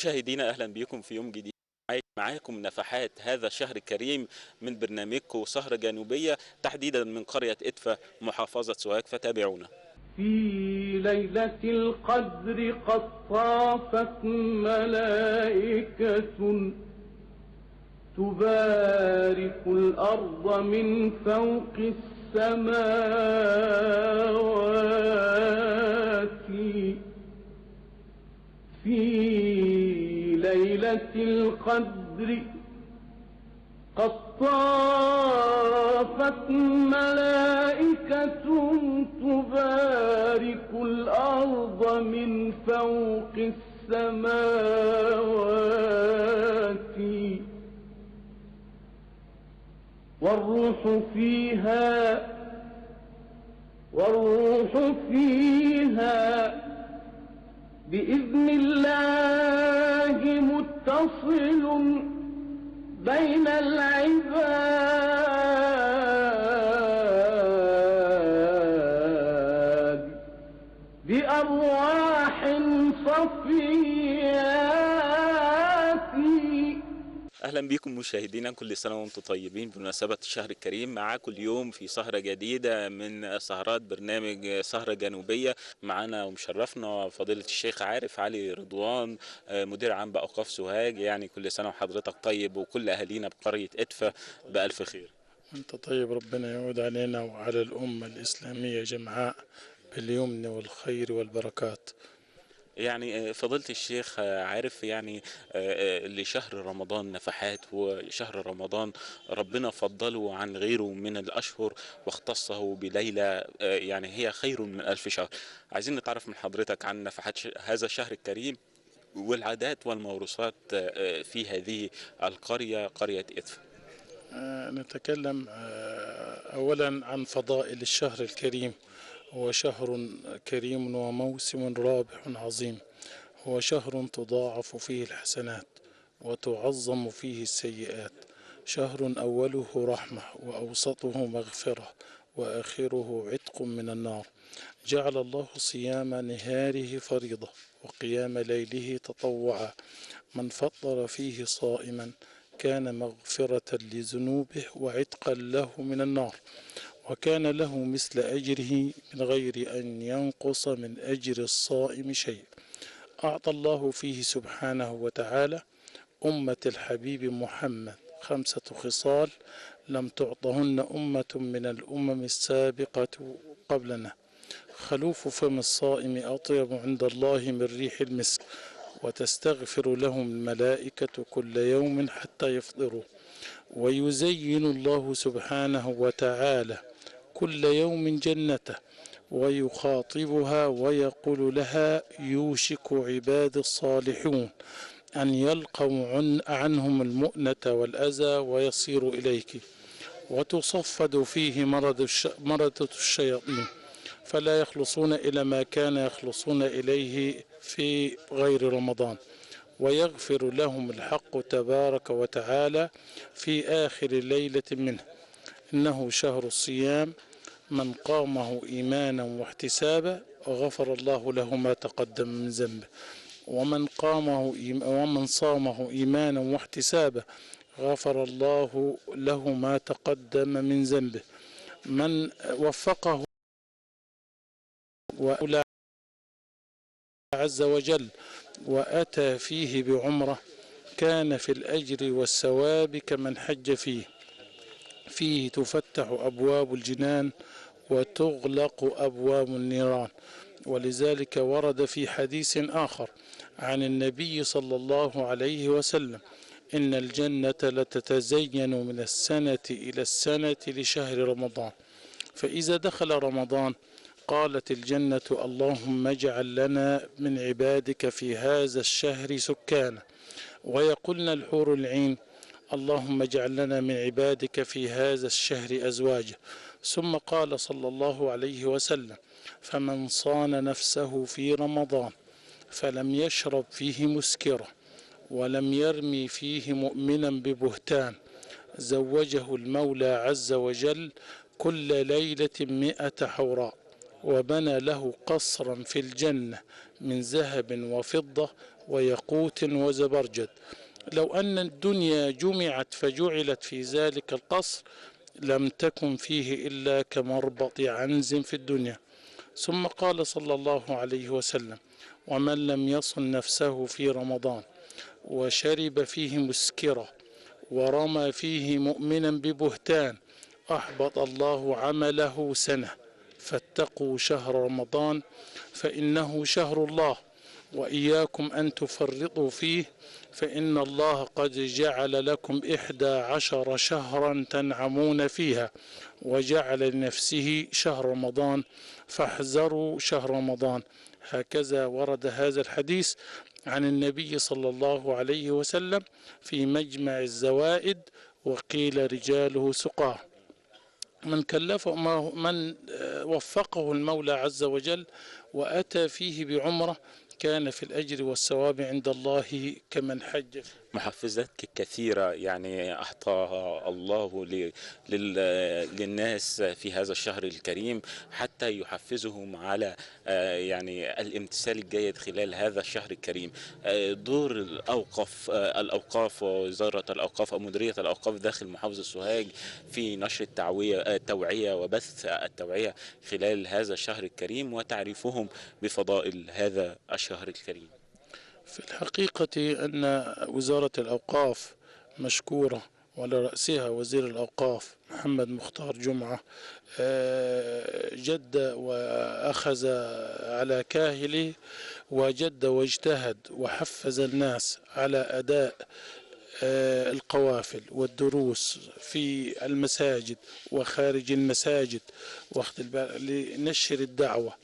مشاهدينا أهلا بكم في يوم جديد. معاكم نفحات هذا الشهر الكريم من برنامجكم سهرة جنوبية، تحديدا من قرية إدفا محافظة سوهاج، فتابعونا. في ليلة القدر قد طافت ملائكة تبارك الأرض من فوق السماوات. في ليلة القدر قد طافت ملائكة تبارك الأرض من فوق السماوات، والروح فيها بإذن الله متصل بين العباد بأرواح صفيات. أهلا بكم مشاهدينا، كل سنة وأنتم طيبين بمناسبة الشهر الكريم. معاكم اليوم في سهرة جديدة من سهرات برنامج سهرة جنوبية. معنا ومشرفنا فضيلة الشيخ عارف علي رضوان، مدير عام بأوقاف سوهاج. يعني كل سنة وحضرتك طيب وكل أهالينا بقرية إدفا بألف خير. أنت طيب، ربنا يعود علينا وعلى الأمة الإسلامية جمعاء باليمن والخير والبركات. يعني فضيلة الشيخ عارف، يعني لشهر رمضان نفحات، وشهر رمضان ربنا فضله عن غيره من الأشهر واختصه بليلة يعني هي خير من ألف شهر. عايزين نتعرف من حضرتك عن نفحات هذا الشهر الكريم والعادات والموروثات في هذه القرية، قرية إدفا. نتكلم أولا عن فضائل الشهر الكريم. هو شهر كريم وموسم رابح عظيم. هو شهر تضاعف فيه الحسنات وتعظم فيه السيئات. شهر أوله رحمة وأوسطه مغفرة وآخره عتق من النار. جعل الله صيام نهاره فريضة وقيام ليله تطوعا. من فطر فيه صائما كان مغفرة لذنوبه وعتقا له من النار، وكان له مثل أجره من غير أن ينقص من أجر الصائم شيء. أعطى الله فيه سبحانه وتعالى أمة الحبيب محمد 5 خصال لم تعطهن أمة من الأمم السابقة قبلنا. خلوف فم الصائم أطيب عند الله من ريح المسك، وتستغفر لهم الملائكة كل يوم حتى يفطروا. ويزين الله سبحانه وتعالى كل يوم جنته ويخاطبها ويقول لها: يوشك عباد الصالحون أن يلقوا عنهم المؤنة والأذى ويصيروا إليك. وتصفد فيه مردة الشياطين فلا يخلصون إلى ما كان يخلصون إليه في غير رمضان. ويغفر لهم الحق تبارك وتعالى في آخر ليلة منه. إنه شهر الصيام، من قامه إيمانا واحتسابا غفر الله له ما تقدم من ذنبه. ومن صامه إيمانا واحتسابا غفر الله له ما تقدم من ذنبه. من وفقه وأولى عز وجل وأتى فيه بعمرة كان في الأجر والثواب كمن حج فيه. فيه تفتح أبواب الجنان وتغلق أبواب النيران. ولذلك ورد في حديث آخر عن النبي صلى الله عليه وسلم: إن الجنة لتتزين من السنة إلى السنة لشهر رمضان، فإذا دخل رمضان قالت الجنة: اللهم اجعل لنا من عبادك في هذا الشهر سكانا. ويقولن الحور العين: اللهم اجعل لنا من عبادك في هذا الشهر أزواجا. ثم قال صلى الله عليه وسلم: فمن صان نفسه في رمضان فلم يشرب فيه مسكرة ولم يرمي فيه مؤمنا ببهتان زوجه المولى عز وجل كل ليلة 100 حوراء. وبنى له قصرا في الجنة من ذهب وفضة وياقوت وزبرجد. لو أن الدنيا جمعت فجعلت في ذلك القصر لم تكن فيه إلا كمربط عنز في الدنيا. ثم قال صلى الله عليه وسلم: ومن لم يصن نفسه في رمضان وشرب فيه مسكرة ورمى فيه مؤمنا ببهتان أحبط الله عمله سنة. فاتقوا شهر رمضان فإنه شهر الله، وإياكم أن تفرطوا فيه، فإن الله قد جعل لكم 11 شهرا تنعمون فيها، وجعل لنفسه شهر رمضان، فاحذروا شهر رمضان. هكذا ورد هذا الحديث عن النبي صلى الله عليه وسلم في مجمع الزوائد، وقيل رجاله سقاه. من وفقه المولى عز وجل وأتى فيه بعمرة كان في الأجر والثواب عند الله كمن حج. محفزات كثيرة يعني أعطاها الله للناس في هذا الشهر الكريم حتى يحفزهم على يعني الامتثال الجيد خلال هذا الشهر الكريم. دور الأوقاف ووزارة الأوقاف أو مديرية الأوقاف داخل محافظة سوهاج في نشر التوعية وبث التوعية خلال هذا الشهر الكريم وتعريفهم بفضائل هذا الشهر الكريم. في الحقيقة أن وزارة الأوقاف مشكورة، وعلى رأسها وزير الأوقاف محمد مختار جمعة، جد وأخذ على كاهله وجد واجتهد وحفز الناس على أداء القوافل والدروس في المساجد وخارج المساجد لنشر الدعوة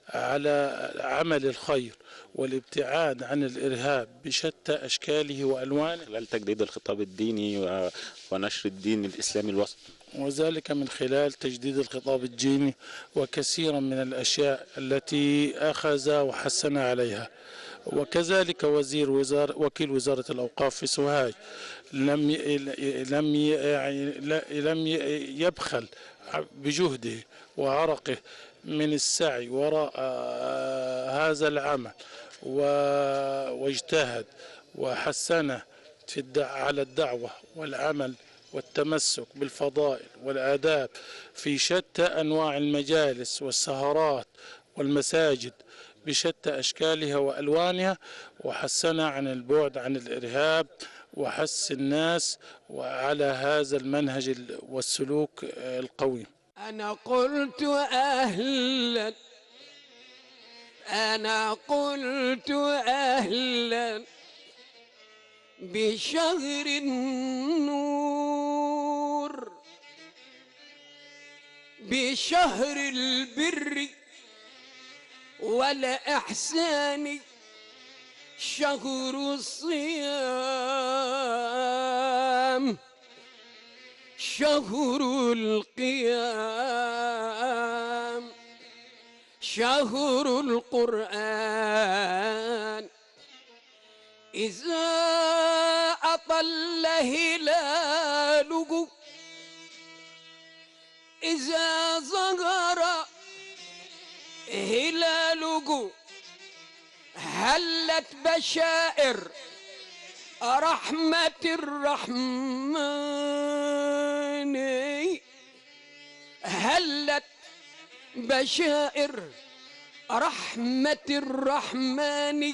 على عمل الخير والابتعاد عن الإرهاب بشتى أشكاله وألوانه، خلال تجديد الخطاب الديني ونشر الدين الإسلامي الوسط، وذلك من خلال تجديد الخطاب الديني وكثيرا من الأشياء التي أخذ وحسن عليها. وكذلك وكيل وزارة الأوقاف في سوهاج لم يبخل بجهده وعرقه من السعي وراء هذا العمل، واجتهد وحسن على الدعوة والعمل والتمسك بالفضائل والآداب في شتى أنواع المجالس والسهرات والمساجد بشتى أشكالها وألوانها، وحسن عن البعد عن الإرهاب وحث الناس وعلى هذا المنهج والسلوك القويم. أنا قلت أهلا بشهر النور، بشهر البر والإحسان، شهر الصيام، شهر القيام، شهر القرآن. إذا أطل هلاله، إذا ظهر هلاله، هلت بشائر رحمة الرحمن، هلت بشائر رحمة الرحمن،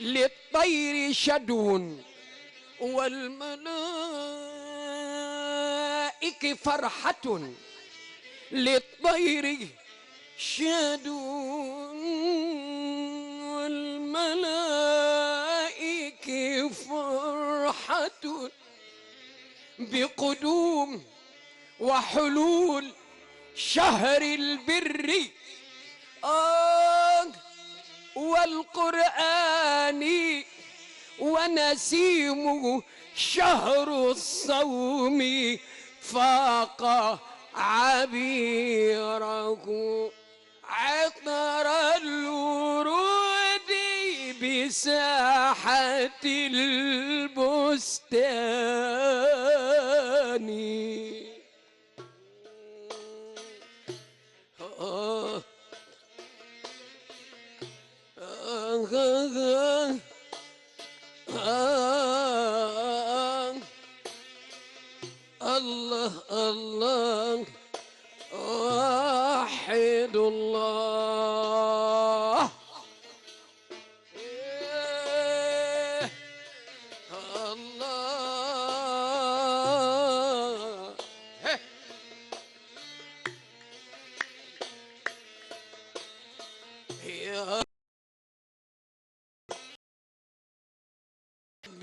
للطير شدو والملائك فرحة، للطير شدو والملائك فرحة، بقدوم وحلول شهر البر والقرآن، ونسيمه شهر الصوم فاق عبيره، عطر الورود بساحة البستان.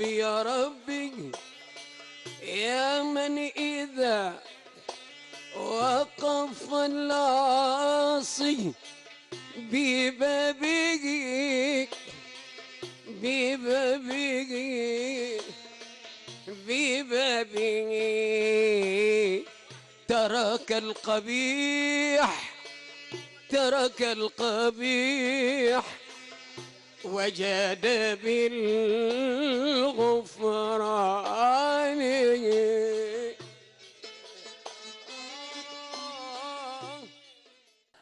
ربي يا ربي يا من إذا وقف العاصي ببابك ببابك ببابك ترك القبيح ترك القبيح وجاد بالغفران.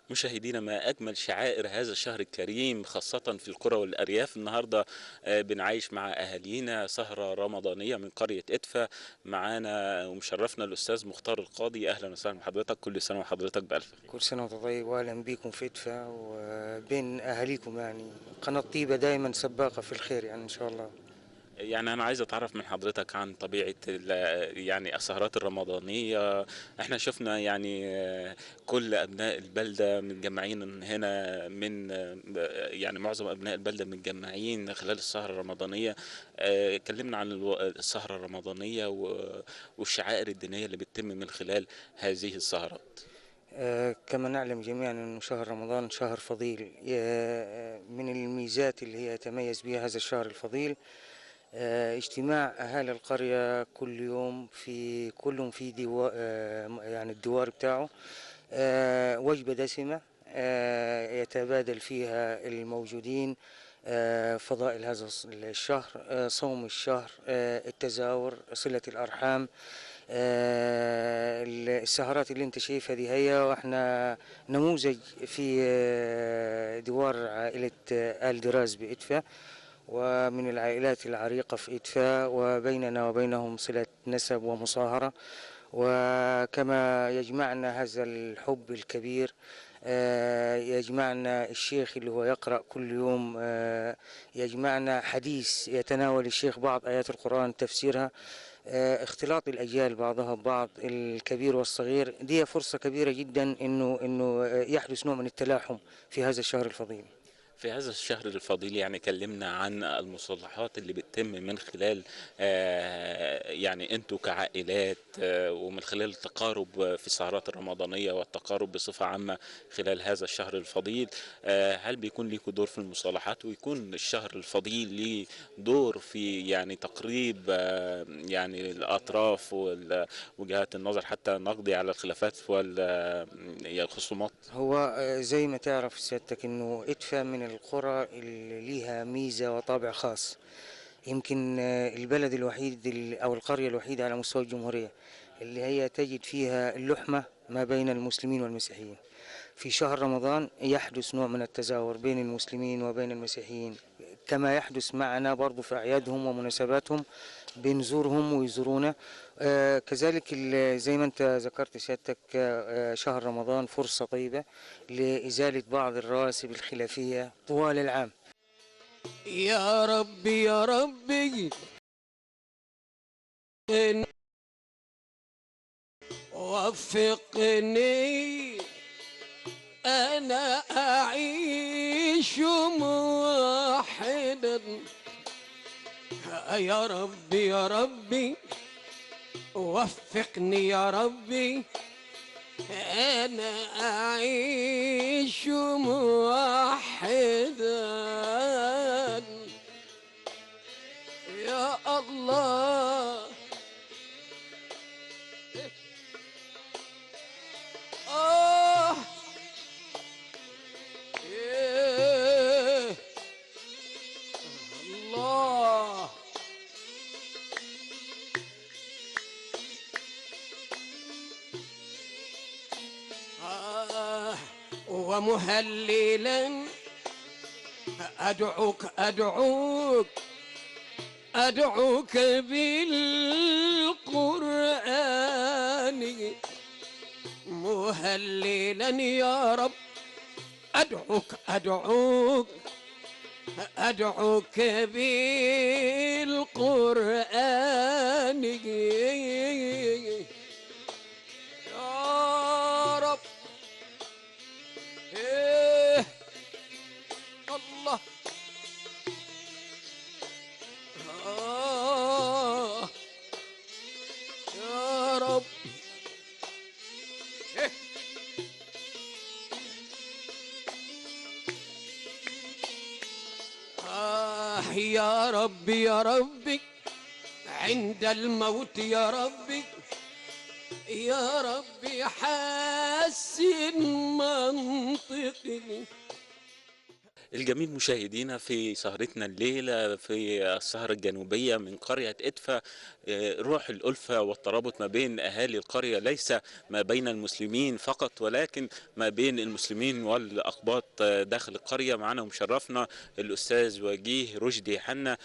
مشاهدينا، ما أجمل شعائر هذا الشهر الكريم خاصة في القرى والأرياف. النهاردة بنعيش مع أهالينا سهرة رمضانية من قرية إدفا. معانا ومشرفنا الأستاذ مختار القاضي. أهلا وسهلا بحضرتك، كل سنة وحضرتك بألف خير. كل سنة وانت طيب، وأهلا بيكم في إدفا وبين أهاليكم. يعني قناة طيبة دايما سباقة في الخير يعني إن شاء الله. يعني أنا عايز أتعرف من حضرتك عن طبيعة يعني السهرات الرمضانية. احنا شفنا يعني كل أبناء البلدة متجمعين هنا، من يعني معظم أبناء البلدة متجمعين خلال السهرة الرمضانية. اتكلمنا عن السهرة الرمضانية والشعائر الدينية اللي بتتم من خلال هذه السهرات. كما نعلم جميعا أن شهر رمضان شهر فضيل. من الميزات اللي هي يتميز بها هذا الشهر الفضيل اجتماع أهالي القرية كل يوم في كلهم في يعني الدوار بتاعه وجبة دسمة يتبادل فيها الموجودين فضائل هذا الشهر، صوم الشهر، التزاور، صلة الأرحام. السهرات اللي انت شايفها دي هي، واحنا نموذج في دوار عائلة آل دراز بإدفا، ومن العائلات العريقة في إدفا، وبيننا وبينهم صلة نسب ومصاهرة. وكما يجمعنا هذا الحب الكبير يجمعنا الشيخ اللي هو يقرأ كل يوم، يجمعنا حديث يتناول الشيخ بعض آيات القرآن تفسيرها، اختلاط الأجيال بعضها ببعض، الكبير والصغير. دي فرصة كبيرة جدا إنه يحدث نوع من التلاحم في هذا الشهر الفضيل. في هذا الشهر الفضيل يعني كلمنا عن المصطلحات اللي بتتم من خلال يعني انتوا كعائلات، ومن خلال التقارب في السهرات الرمضانية والتقارب بصفة عامة خلال هذا الشهر الفضيل. هل بيكون ليكوا دور في المصطلحات، ويكون الشهر الفضيل ليه دور في يعني تقريب يعني الأطراف وجهات النظر، حتى نقضي على الخلافات والخصومات؟ هو زي ما تعرف سيادتك إنه إدفا من القرى اللي ليها ميزة وطابع خاص. يمكن البلد الوحيد أو القرية الوحيدة على مستوى الجمهورية اللي هي تجد فيها اللحمة ما بين المسلمين والمسيحيين. في شهر رمضان يحدث نوع من التزاور بين المسلمين وبين المسيحيين، كما يحدث معنا برضو في أعيادهم ومناسباتهم، بنزورهم ويزورونا. كذلك زي ما انت ذكرت سيادتك، شهر رمضان فرصة طيبة لإزالة بعض الرواسب الخلافية طوال العام. يا ربي يا ربي وفقني أنا أعيش موحدا. يا ربي يا ربي وفقني يا ربي أنا أعيش موحدا. يا الله آه إيه الله ومهللا أدعوك أدعوك أدعوك بالقرآن مهللا يا رب. أدعوك أدعوك أدعوك بالقرآن يا رب. إيه الله رب. إيه. يا ربي يا ربي عند الموت يا ربي، يا ربي حسن منطقي. الجميل مشاهدينا في سهرتنا الليلة في السهرة الجنوبية من قرية إدفا، روح الألفة والترابط ما بين أهالي القرية، ليس ما بين المسلمين فقط ولكن ما بين المسلمين والأقباط داخل القرية. معنا ومشرفنا الأستاذ وجيه رشدي حنا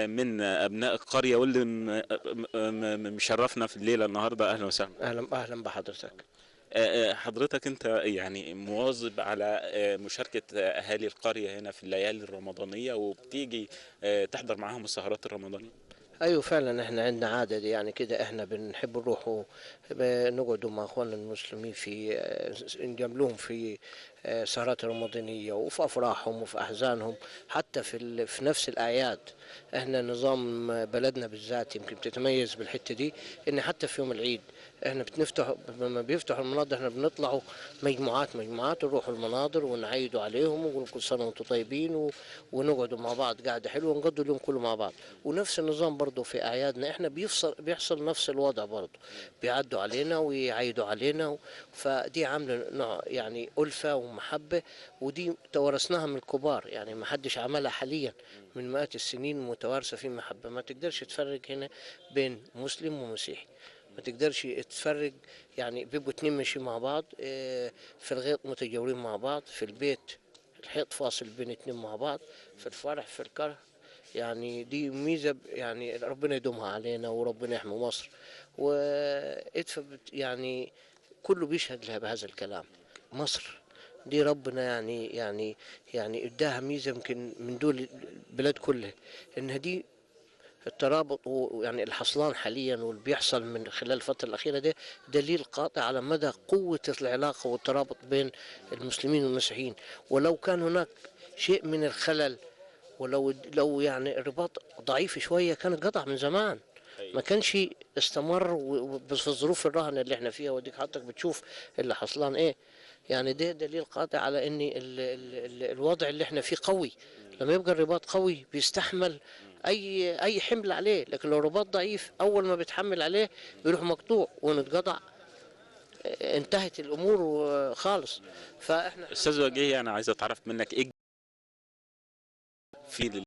من أبناء القرية واللي مشرفنا في الليلة النهاردة. أهلا وسهلا. اهلا بحضرتك. حضرتك انت يعني مواظب على مشاركة اهالي القرية هنا في الليالي الرمضانية، وبتيجي تحضر معاهم السهرات الرمضانية. ايوه فعلا احنا عندنا عاده دي يعني كده، احنا بنحب نروح نقعدوا مع اخواننا المسلمين في نجاملوهم في سهرات رمضانيه وفي افراحهم وفي احزانهم، حتى في نفس الاعياد. احنا نظام بلدنا بالذات يمكن بتتميز بالحته دي، ان حتى في يوم العيد احنا بنفتح، لما بيفتحوا المناظر احنا بنطلعوا مجموعات نروحوا المناظر ونعيدوا عليهم ونقول كل سنه وانتم طيبين، ونقعدوا مع بعض قاعده حلوه ونقضوا اليوم كله مع بعض. ونفس النظام برضه في اعيادنا احنا بيحصل نفس الوضع برضه، بيعدوا علينا ويعيدوا علينا، فدي عامله نوع يعني ألفة ومحبه، ودي توارثناها من الكبار، يعني ما حدش عملها حاليا، من مئات السنين متوارثه في محبه. ما تقدرش تفرق هنا بين مسلم ومسيحي، ما تقدرش تفرق، يعني بيبقوا اتنين ماشيين مع بعض في الغيط متجاورين مع بعض، في البيت الحيط فاصل بين اتنين مع بعض، في الفرح في الكره. يعني دي ميزه يعني ربنا يدومها علينا وربنا يحمي مصر. وادفع يعني كله بيشهد لها بهذا الكلام. مصر دي ربنا يعني اداها ميزه يمكن من دول البلاد كلها، انها دي الترابط ويعني الحصلان حاليا واللي بيحصل من خلال الفترة الأخيرة ده دليل قاطع على مدى قوة العلاقة والترابط بين المسلمين والمسيحيين. ولو كان هناك شيء من الخلل، ولو يعني الرباط ضعيف شوية كان قطع من زمان، ما كانش استمر بس في الظروف الراهنة اللي احنا فيها. وديك حضرتك بتشوف اللي حصلان ايه، يعني ده دليل قاطع على ان الوضع اللي احنا فيه قوي. لما يبقى الرباط قوي بيستحمل اي حمل عليه، لكن لو الرباط ضعيف اول ما بيتحمل عليه بيروح مقطوع ونتقطع، انتهت الامور خالص. فاحنا استاذ وجيه انا عايز اتعرف منك ايه في اللي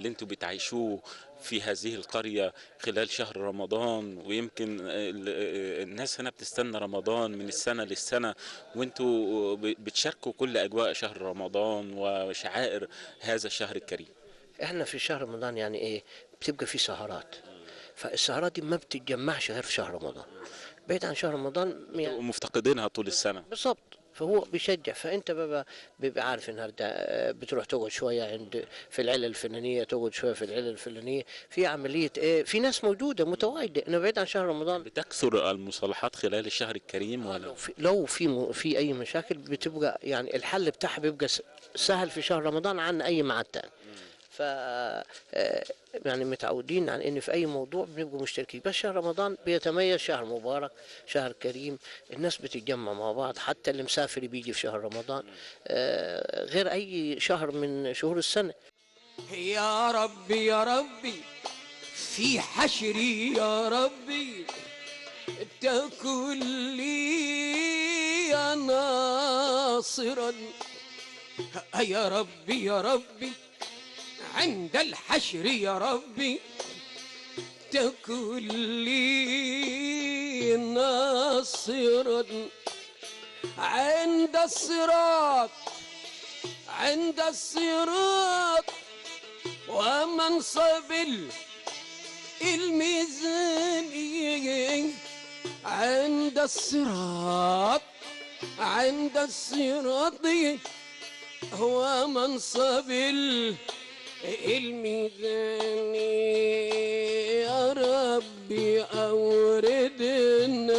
انتوا بتعيشوه في هذه القرية خلال شهر رمضان، ويمكن الناس هنا بتستنى رمضان من السنة للسنة، وانتوا بتشاركوا كل أجواء شهر رمضان وشعائر هذا الشهر الكريم. احنا في شهر رمضان يعني ايه، بتبقى في سهرات، فالسهرات دي ما بتتجمعش غير في شهر رمضان، بعيد عن شهر رمضان يعني مفتقدينها طول السنة بالظبط. فهو بيشجع، فانت بيبقى عارف النهارده بتروح تقعد شويه في العيله الفلانيه، تقعد شويه في العيله الفلانيه، في عمليه ايه، في ناس موجوده متواجده. انا بعيد عن شهر رمضان بتكثر المصالحات خلال الشهر الكريم ولا لو في اي مشاكل بتبقى يعني الحل بتاعها بيبقى سهل في شهر رمضان عن اي ميعاد تاني. ف يعني متعودين على ان في اي موضوع بنبقى مشتركين، بس شهر رمضان بيتميز، شهر مبارك شهر كريم، الناس بتتجمع مع بعض، حتى اللي مسافر بيجي في شهر رمضان غير اي شهر من شهور السنه. يا ربي يا ربي في حشري يا ربي تكن لي ناصرا. يا ربي يا ربي عند الحشر يا ربي تكن لي ناصرا. عند الصراط ومنصب الميزان. عند الصراط هو منصب الميزان. يا ربي أوردنا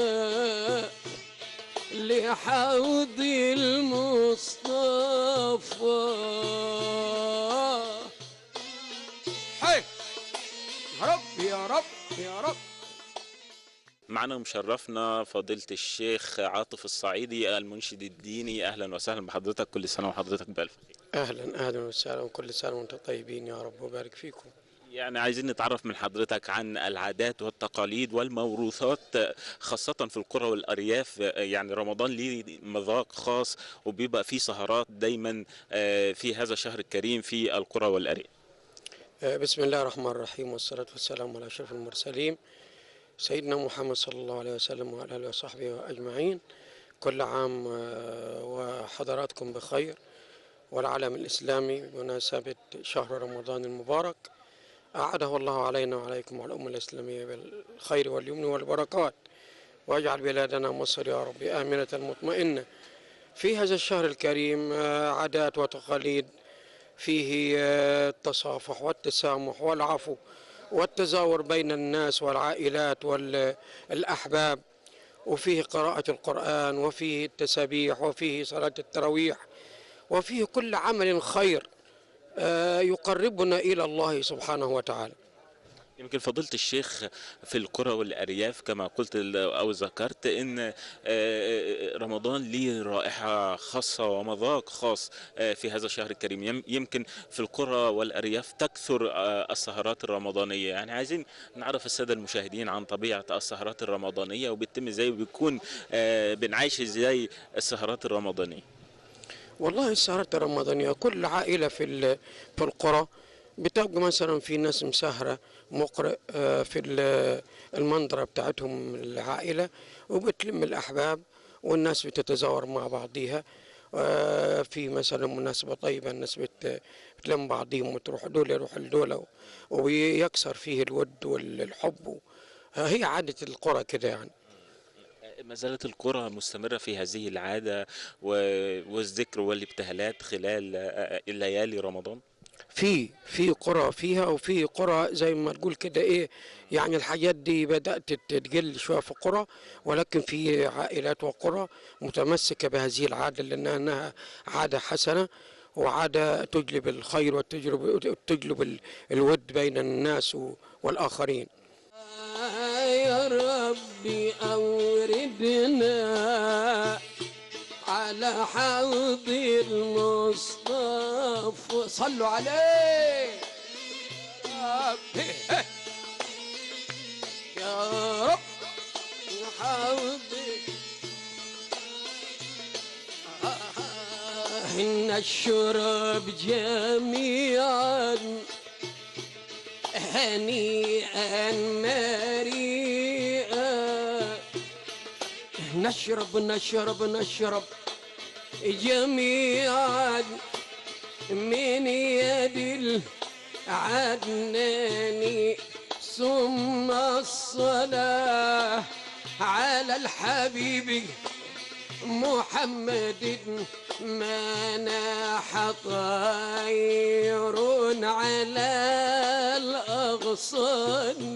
لحوض المصطفى. حي يا رب يا رب يا رب. معنا مشرفنا فضيلة الشيخ عاطف الصعيدي المنشد الديني. أهلا وسهلا بحضرتك، كل سنة وحضرتك بألف خير. أهلا وسهلا، وكل سنة وأنتم طيبين يا رب وبارك فيكم. يعني عايزين نتعرف من حضرتك عن العادات والتقاليد والموروثات خاصة في القرى والأرياف. يعني رمضان ليه مذاق خاص وبيبقى فيه سهرات دايما في هذا الشهر الكريم في القرى والأرياف. بسم الله الرحمن الرحيم، والصلاة والسلام على أشرف المرسلين سيدنا محمد صلى الله عليه وسلم وعلى آله وصحبه أجمعين. كل عام وحضراتكم بخير، والعالم الإسلامي بمناسبة شهر رمضان المبارك أعاده الله علينا وعليكم وعلى الأمة الإسلامية بالخير واليمن والبركات، واجعل بلادنا مصر يا رب آمنة مطمئنة. في هذا الشهر الكريم عادات وتقاليد فيه التصافح والتسامح والعفو والتزاور بين الناس والعائلات والأحباب، وفيه قراءة القرآن، وفيه التسابيح، وفيه صلاة التراويح، وفيه كل عمل خير يقربنا إلى الله سبحانه وتعالى. يمكن فضيلة الشيخ في القرى والأرياف كما قلت أو ذكرت أن رمضان ليه رائحة خاصة ومذاق خاص في هذا الشهر الكريم. يمكن في القرى والأرياف تكثر السهرات الرمضانية. يعني عايزين نعرف السادة المشاهدين عن طبيعة السهرات الرمضانية وبتتم ازاي، وبيكون بنعيش ازاي السهرات الرمضانية. والله السهرات الرمضانية كل عائلة في القرى بتبقى مثلا في ناس مسهرة مقرئ في المنظرة بتاعتهم العائلة، وبتلم الأحباب والناس بتتزاور مع بعضيها. في مثلا مناسبة طيبة الناس بتلم بعضهم وتروح دول يروح لدول، ويكسر فيه الود والحب. هي عادة القرى كده يعني. ما زالت القرى مستمرة في هذه العادة والذكر والابتهالات خلال الليالي رمضان؟ في قرى فيها، وفي قرى زي ما تقول كده ايه، يعني الحاجات دي بدأت تقل شوية في قرى، ولكن في عائلات وقرى متمسكة بهذه العادة لأنها عادة حسنة، وعادة تجلب الخير وتجلب الود بين الناس والآخرين. يا ربي أوردنا على حوض المصطفى، صلوا عليه يا رب حوض إن الشرب جميعا هنيئا مريئا، نشرب جميعا من يد العدنان، ثم الصلاة على الحبيب محمد، ما ناح طير على الأغصان،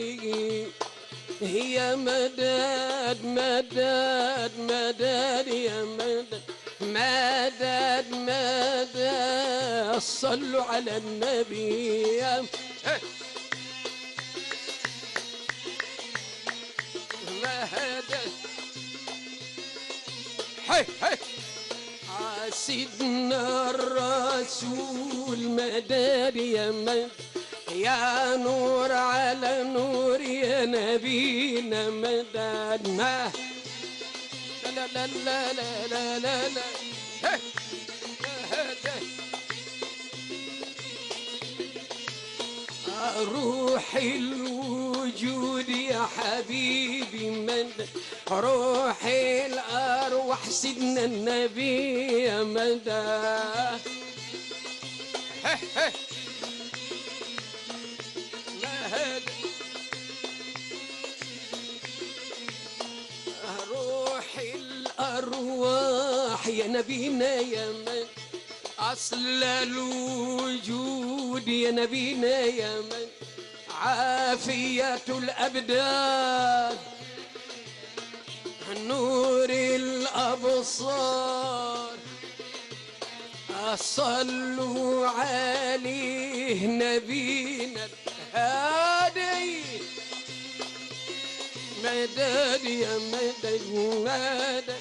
هي مدد مدد مدد يا مدد مدد مدد، صلوا على النبي مدد. هي سيدنا الرسول مدد يا مدد، يا نور على نور يا نبينا مدد. ما لا لا لا لا لا لا لا روح الوجود يا حبيبي مدد، روح الأرواح سيدنا النبي يا مدد. روح الأرواح يا نبينا يا من أصل الوجود يا نبينا يا من عافية الأبدان نور الأبصار، صلوا عليه نبينا الهادي مدد يا مدد مدد.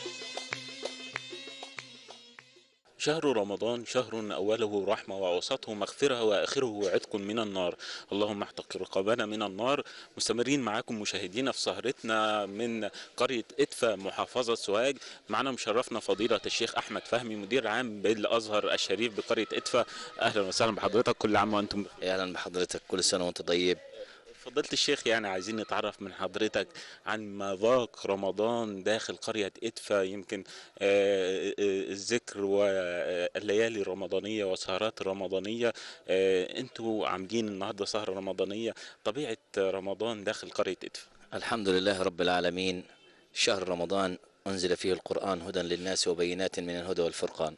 شهر رمضان شهر أوله رحمة وأوسطه مغفرة وآخره عتق من النار. اللهم اعتق رقابنا من النار. مستمرين معاكم مشاهدينا في سهرتنا من قرية إدفا محافظة سوهاج. معنا مشرفنا فضيلة الشيخ أحمد فهمي مدير عام بالأزهر الشريف بقرية إدفا. أهلا وسهلا بحضرتك، كل عام وأنتم بخير. اهلا بحضرتك، كل سنه وانت طيب. فضيلة الشيخ، يعني عايزين نتعرف من حضرتك عن مذاق رمضان داخل قرية إدفا. يمكن الذكر والليالي الرمضانية والسهرات الرمضانية. انتوا عاملين النهاردة سهرة رمضانية. طبيعة رمضان داخل قرية إدفا. الحمد لله رب العالمين. شهر رمضان انزل فيه القران هدى للناس وبينات من الهدى والفرقان.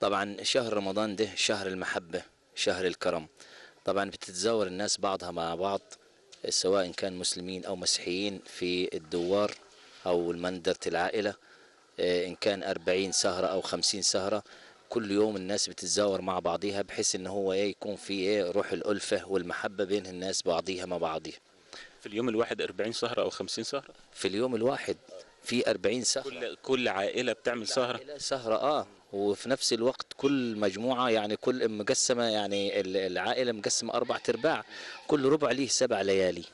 طبعا شهر رمضان ده شهر المحبه، شهر الكرم. طبعا بتتزاور الناس بعضها مع بعض، سواء كان مسلمين او مسيحيين، في الدوار او المندرة العائله. إن كان 40 سهرة أو 50 سهرة، كل يوم الناس بتتزاور مع بعضيها، بحيث إن هو يكون في روح الألفة والمحبة بين الناس بعضيها مع بعضيها. في اليوم الواحد 40 سهرة أو 50 سهرة؟ في اليوم الواحد في 40 سهرة. كل عائلة بتعمل سهرة؟ سهرة وفي نفس الوقت كل مجموعة، يعني كل مقسمة، يعني العائلة مقسمة 4 أرباع، كل ربع ليه 7 ليالي.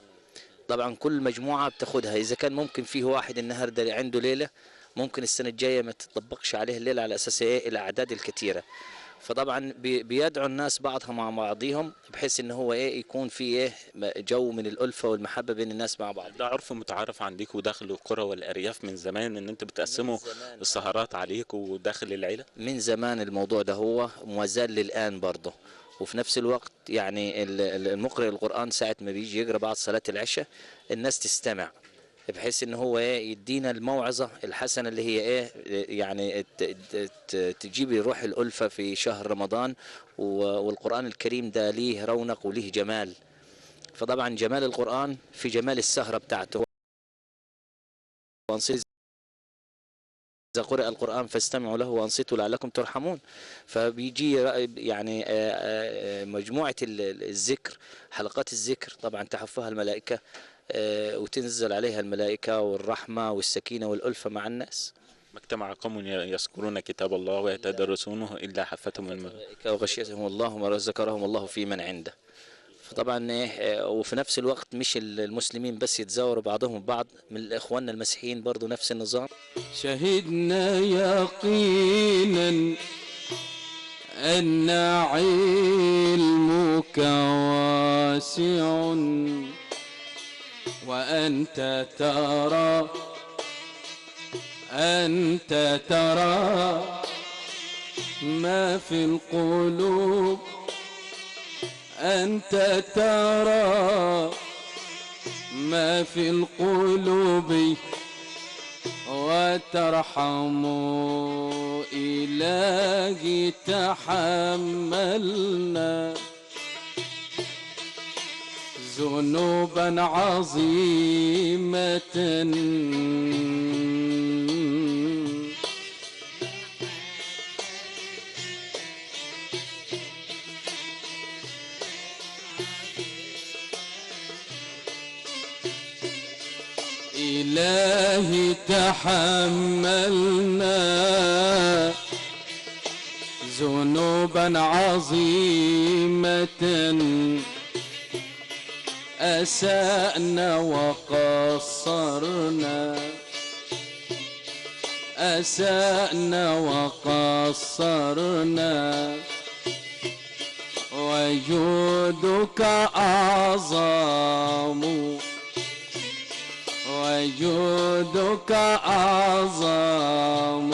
طبعا كل مجموعة بتاخدها، إذا كان ممكن فيه واحد النهاردة عنده ليلة، ممكن السنة الجاية ما تطبقش عليه الليلة على أساس الأعداد الكثيرة. فطبعا بيدعو الناس بعضها مع بعضهم، بحيث ان هو يكون في جو من الألفة والمحبة بين الناس مع بعض. ده عرف متعارف عندكم داخل القرى والأرياف من زمان، ان انتوا بتقسموا السهرات عليكم وداخل العيلة؟ من زمان الموضوع ده هو وما زال للآن برضه. وفي نفس الوقت يعني المقرئ القرآن ساعة ما بيجي يقرأ بعد صلاة العشاء الناس تستمع، بحيث ان هو يدينا الموعظة الحسنة اللي هي يعني تجيب روح الألفة في شهر رمضان. والقرآن الكريم ده ليه رونق وليه جمال. فطبعا جمال القرآن في جمال السهرة بتاعته. إذا قرأ القرآن فاستمعوا له وأنصتوا لعلكم ترحمون. فبيجي يعني مجموعة الذكر، حلقات الذكر طبعا تحفها الملائكة، وتنزل عليها الملائكة والرحمة والسكينة والألفة مع الناس. ما اجتمع قوم يذكرون كتاب الله ويتدرسونه إلا حفتهم الملائكة وغشيتهم الله وذكرهم الله في من عنده. فطبعا وفي نفس الوقت مش المسلمين بس يتزاوروا بعضهم بعض، من اخواننا المسيحيين برضو نفس النظام. شهدنا يقينا أن علمك واسع وأنت ترى ما في القلوب، أنت ترى ما في القلوب وترحم. إلهي تحملنا ذنوبا عظيمة إلهي تحملنا ذنوبا عظيمة، أسأنا وقصرنا، أسأنا وقصرنا، وجودك أعظم، وجودك أعظم.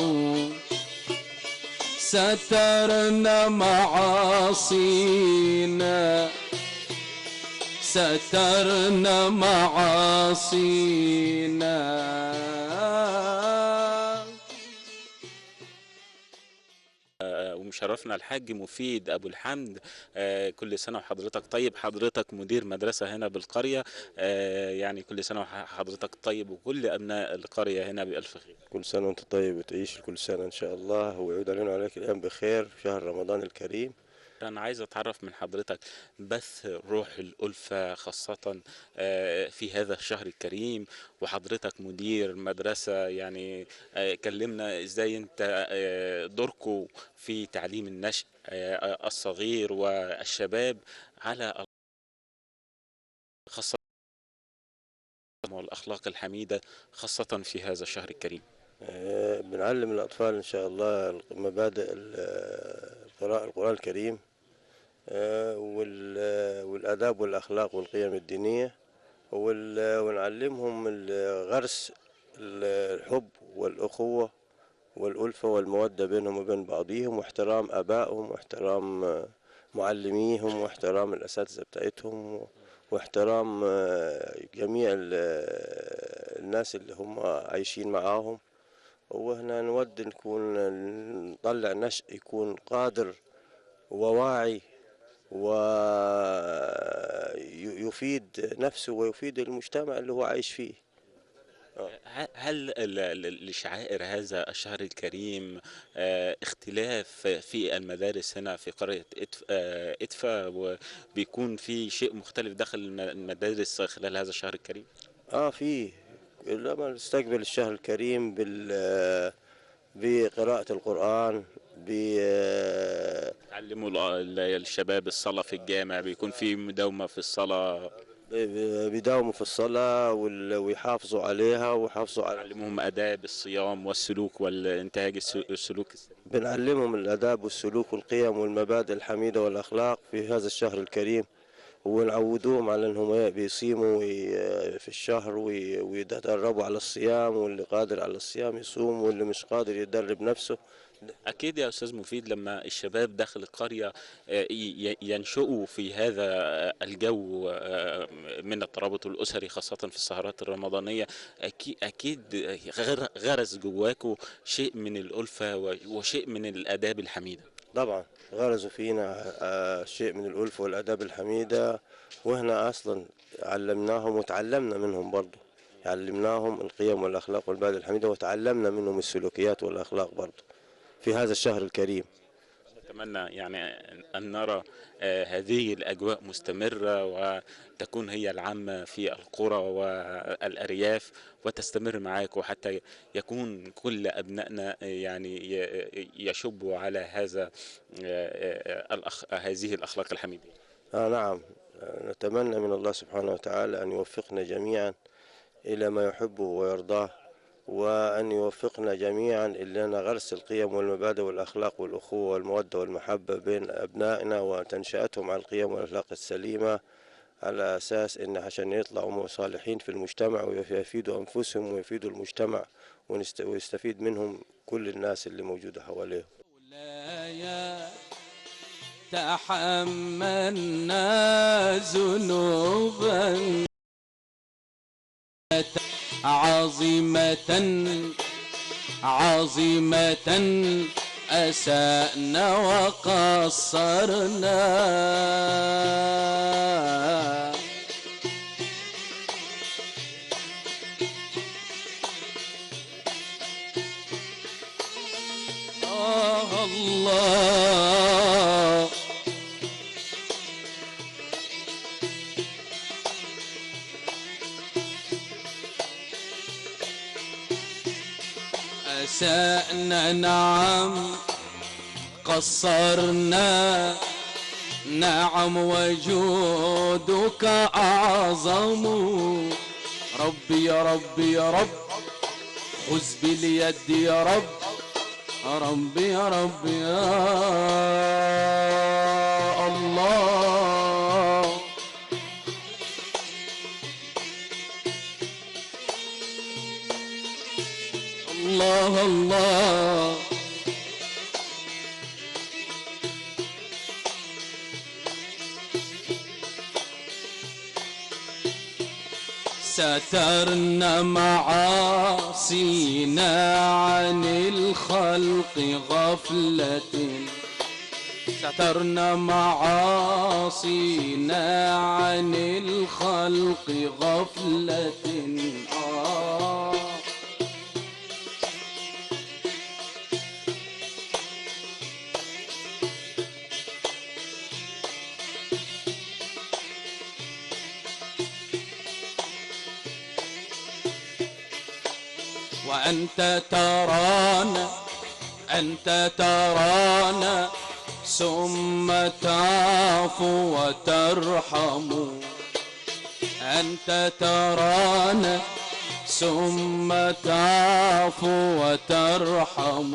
سترنا معاصينا، سترنا معاصينا. ومشرفنا الحاج مفيد أبو الحمد. كل سنة وحضرتك طيب. حضرتك مدير مدرسة هنا بالقرية، يعني كل سنة وحضرتك طيب وكل أبناء القرية هنا بألف خير. كل سنة وانت طيب وتعيش كل سنة إن شاء الله، ويعود علينا وعليك الأيام بخير في شهر رمضان الكريم. أنا عايز أتعرف من حضرتك بث روح الألفة خاصة في هذا الشهر الكريم، وحضرتك مدير مدرسة يعني. كلمنا إزاي أنت دوركم في تعليم النشء الصغير والشباب على خاصة والأخلاق الحميدة خاصة في هذا الشهر الكريم. بنعلم الأطفال إن شاء الله مبادئ قراءة القرآن الكريم، والآداب والأخلاق والقيم الدينية، ونعلمهم غرس الحب والأخوة والألفة والمودة بينهم وبين بعضهم، واحترام آبائهم، واحترام معلميهم، واحترام الأساتذة بتاعتهم، واحترام جميع الناس اللي هم عايشين معاهم. وهنا نود نطلع نشء يكون قادر وواعي ويفيد نفسه ويفيد المجتمع اللي هو عايش فيه. هل لشعائر هذا الشهر الكريم اختلاف في المدارس هنا في قرية إدفا، وبيكون في شيء مختلف داخل المدارس خلال هذا الشهر الكريم؟ فيه. لما نستقبل الشهر الكريم بقراءة القرآن، تعلموا الشباب الصلاة في الجامع، بيكون في مداومة في الصلاة، بيداوموا في الصلاة ويحافظوا عليها ويحافظوا على تعلمهم آداب الصيام والسلوك والإنتاج السلوك. بنعلمهم الآداب والسلوك والقيم والمبادئ الحميدة والأخلاق في هذا الشهر الكريم، ونعودوهم على أنهم بيصيموا في الشهر ويتدربوا على الصيام، واللي قادر على الصيام يصوم، واللي مش قادر يدرب نفسه. أكيد يا أستاذ مفيد، لما الشباب داخل القرية ينشؤوا في هذا الجو من الترابط الأسري خاصة في السهرات الرمضانية، أكيد غرس جواكوا شيء من الألفة وشيء من الآداب الحميدة. طبعا غرزوا فينا شيء من الألفة والآداب الحميدة، وهنا أصلا علمناهم وتعلمنا منهم برضو، علمناهم القيم والأخلاق والمبادئ الحميدة، وتعلمنا منهم السلوكيات والأخلاق برضو في هذا الشهر الكريم. نتمنى يعني أن نرى هذه الأجواء مستمرة، وتكون هي العامة في القرى والأرياف، وتستمر معاكم حتى يكون كل أبنائنا يعني يشبوا على هذه الأخلاق الحميدة. نعم، نتمنى من الله سبحانه وتعالى أن يوفقنا جميعا إلى ما يحبه ويرضاه، وأن يوفقنا جميعا إلى غرس القيم والمبادئ والأخلاق والأخوة والمودة والمحبة بين أبنائنا، وتنشئتهم على القيم والأخلاق السليمة، على أساس إن عشان يطلعوا صالحين في المجتمع ويفيدوا أنفسهم ويفيدوا المجتمع، ويستفيد منهم كل الناس اللي موجودة حواليهم. تحملنا ذنوبا عظيمة أسأنا وقصرنا، الله أسأنا نعم قصرنا، نعم وجودك أعظم، ربي يا ربي يا رب خذ باليد يا رب، ربي يا ربي يا الله. الله الله سترنا معاصينا عن الخلق غفلة، سترنا معاصينا عن الخلق غفلة. وأنت ترانا، أنت ترانا ثم تعفو وترحم، أنت ترانا ثم تعفو وترحم.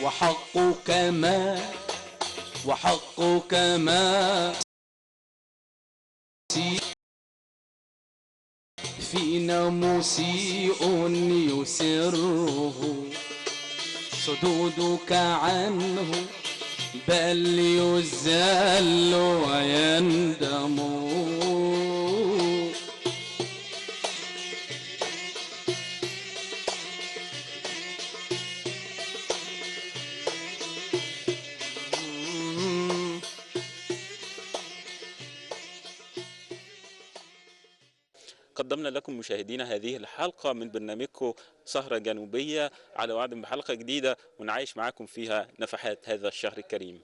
وحقك ما، وحقك ما فينا مسيء يسره صدودك عنه، بل يذل ويندم. قدمنا لكم مشاهدينا هذه الحلقة من برنامجكم سهرة جنوبية، على وعد بحلقة جديدة ونعيش معكم فيها نفحات هذا الشهر الكريم.